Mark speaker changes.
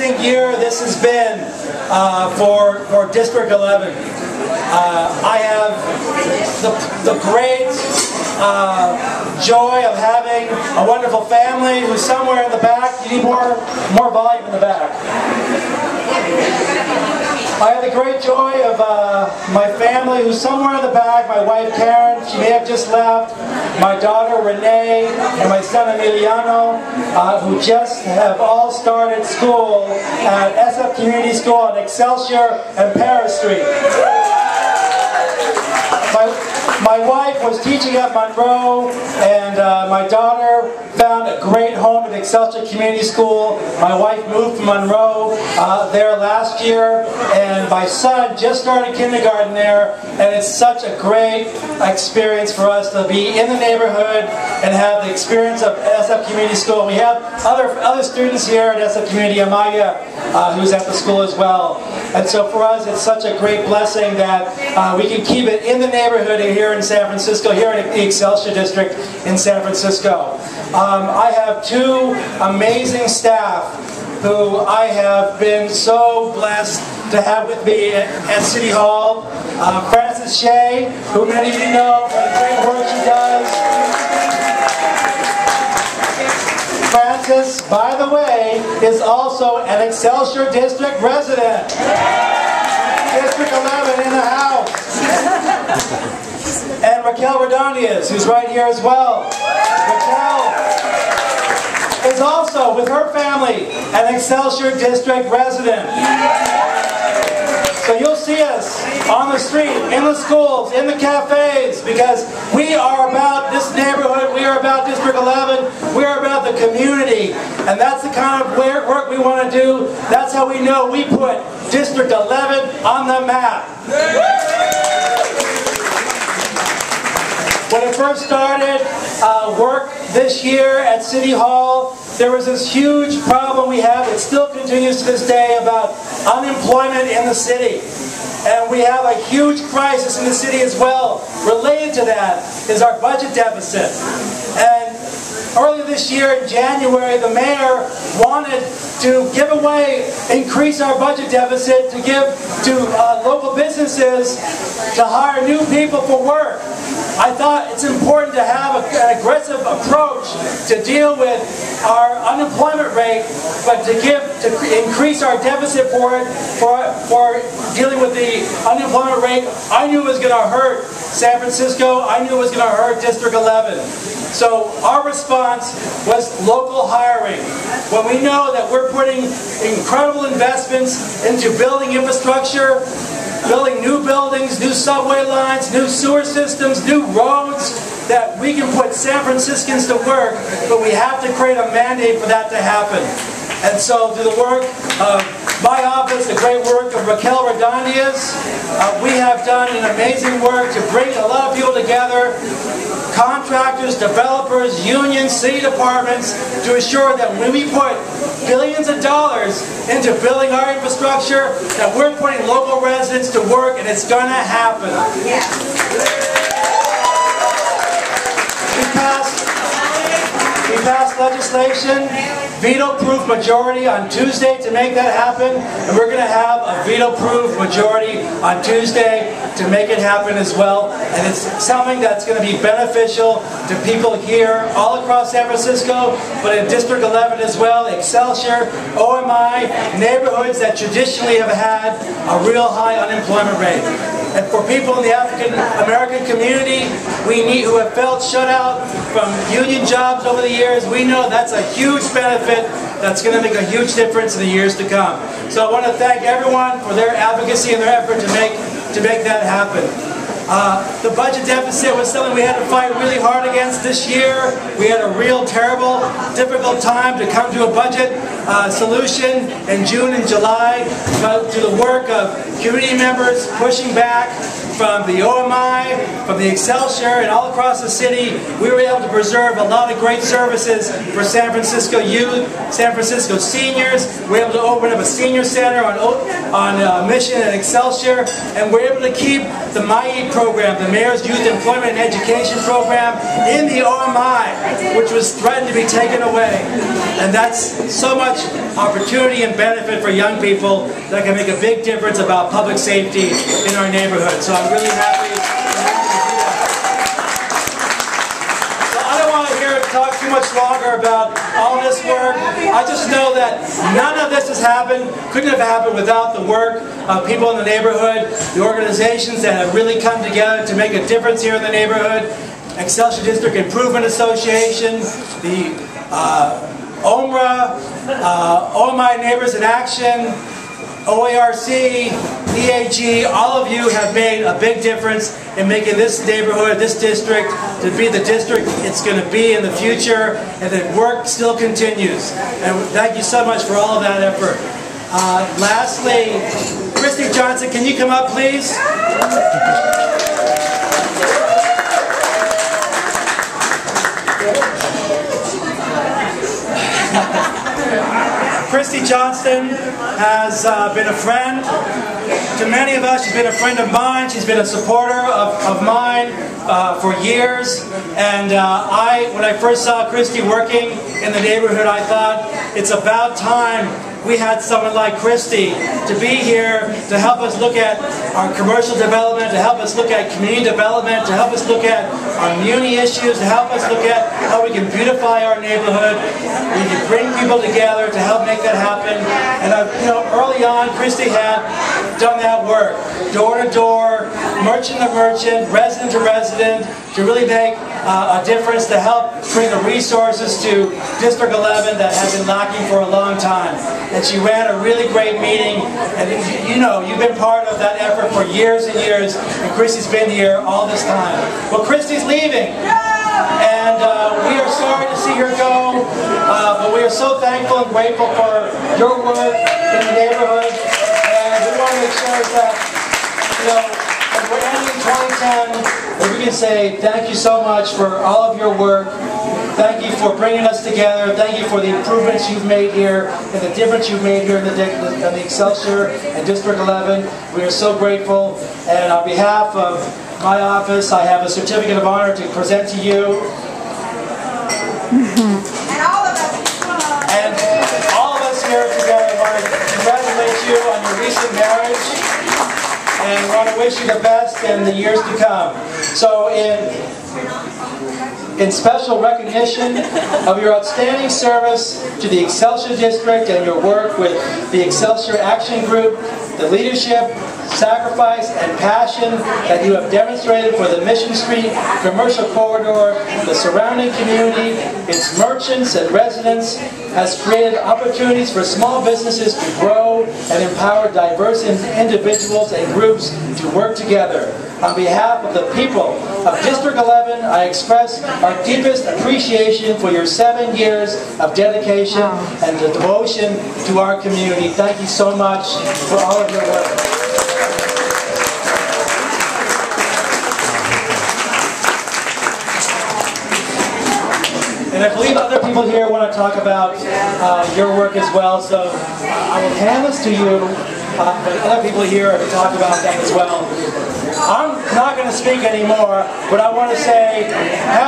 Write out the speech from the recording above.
Speaker 1: amazing year this has been for District 11. I have the great joy of having a wonderful family who's somewhere in the back. You need more volume in the back. I have the great joy of my family who's somewhere in the back. My wife Karen, she may have just left. My daughter Renee and my son Emiliano, who just have all started school at SF Community School on Excelsior and Paris Street. My wife was teaching at Monroe, and my daughter found a great home at Excelsior Community School. My wife moved from Monroe there last year, and my son just started kindergarten there, and it's such a great experience for us to be in the neighborhood and have the experience of SF Community School. We have other students here at SF Community, Amaya, who's at the school as well. And so for us, it's such a great blessing that we can keep it in the neighborhood here in San Francisco, here in the Excelsior District in San Francisco. I have two amazing staff who I have been so blessed to have with me at City Hall. Frances Shea, who many of you know for the great work she does. Frances, by the way, is also an Excelsior District resident. District 11 in the house. And Raquel Redondias, who's right here as well. Raquel is also, with her family, an Excelsior District resident. So you'll see us on the street, in the schools, in the cafes, because we are about this neighborhood, we are about District 11, we are about the community, and that's the kind of work we want to do. That's how we know we put District 11 on the map. When I first started work this year at City Hall, there was this huge problem we have. It still continues to this day about unemployment in the city. And we have a huge crisis in the city as well. Related to that is our budget deficit. And earlier this year in January, the mayor wanted to increase our budget deficit to give to local businesses to hire new people for work. I thought it's important to have an aggressive approach to deal with our unemployment rate, but to increase our deficit for dealing with the unemployment rate, I knew it was going to hurt San Francisco. I knew it was going to hurt District 11. So our response was local hiring. When we know that we're putting incredible investments into building infrastructure, building new buildings, new subway lines, new sewer systems, new roads, that we can put San Franciscans to work, but we have to create a mandate for that to happen. And so through the work of my office, the great work of Raquel Redondias, we have done an amazing work to bring a lot of people together, contractors, developers, unions, city departments, to ensure that when we put billions of dollars into building our infrastructure, that we're putting local residents to work, and it's going to happen. We passed legislation, veto-proof majority on Tuesday to make that happen, and we're going to have a veto-proof majority on Tuesday to make it happen as well. And it's something that's going to be beneficial to people here all across San Francisco, but in District 11 as well, Excelsior, OMI, neighborhoods that traditionally have had a real high unemployment rate. And for people in the African American community who have felt shut out from union jobs over the years, we know that's a huge benefit that's going to make a huge difference in the years to come. So I want to thank everyone for their advocacy and their effort to make that happen. The budget deficit was something we had to fight really hard against this year. We had a real terrible, difficult time to come to a budget solution in June and July, but through the work of community members pushing back from the OMI, from the Excelsior, and all across the city, we were able to preserve a lot of great services for San Francisco youth, San Francisco seniors. We were able to open up a senior center on Mission and Excelsior, and we're able to keep the MyEat program, the Mayor's Youth Employment and Education Program, in the OMI, which was threatened to be taken away. And that's so much opportunity and benefit for young people that can make a big difference about public safety in our neighborhood. So I'm really happy to do that. So I don't want to talk too much longer about all this work. I just know that none of this has happened, couldn't have happened without the work of people in the neighborhood, the organizations that have really come together to make a difference here in the neighborhood. Excelsior District Improvement Association, the OMRA, All My Neighbors in Action, OARC, EAG, all of you have made a big difference in making this neighborhood, this district, to be the district it's going to be in the future, and the work still continues. And thank you so much for all of that effort. Lastly, Christy Johnston, can you come up, please? Christy Johnston has been a friend to many of us. She's been a friend of mine. She's been a supporter of mine for years. And when I first saw Christy working in the neighborhood, I thought it's about time we had someone like Christy to be here to help us look at our commercial development, to help us look at community development, to help us look at our muni issues, to help us look at how we can beautify our neighborhood. We can bring people together to help make that happen. And early on, Christy had done that work, door to door, merchant to merchant, resident to resident, to really make a difference, to help bring the resources to District 11 that has been lacking for a long time. And she ran a really great meeting, and you've been part of that effort for years and years, and Christy's been here all this time. Well, Christy's leaving, and we are sorry to see her go, but we are so thankful and grateful for your work in the neighborhood, and we want to make sure that, as we're ending 2010, that we can say thank you so much for all of your work. Thank you for bringing us together. Thank you for the improvements you've made here and the difference you've made here in the Excelsior and District 11. We are so grateful. And on behalf of my office, I have a certificate of honor to present to you. And all of us here together want to congratulate you on your recent marriage, and want to wish you the best in the years to come. So in special recognition of your outstanding service to the Excelsior District and your work with the Excelsior Action Group, the leadership, sacrifice, and passion that you have demonstrated for the Mission Street Commercial Corridor, the surrounding community, its merchants and residents, has created opportunities for small businesses to grow and empower diverse individuals and groups to work together. On behalf of the people of District 11, I express our deepest appreciation for your 7 years of dedication and the devotion to our community. Thank you so much for all of your work. And I believe other people here want to talk about your work as well, so I will hand this to you, but other people here are to talk about that as well. I'm not going to speak anymore, but I want to say happy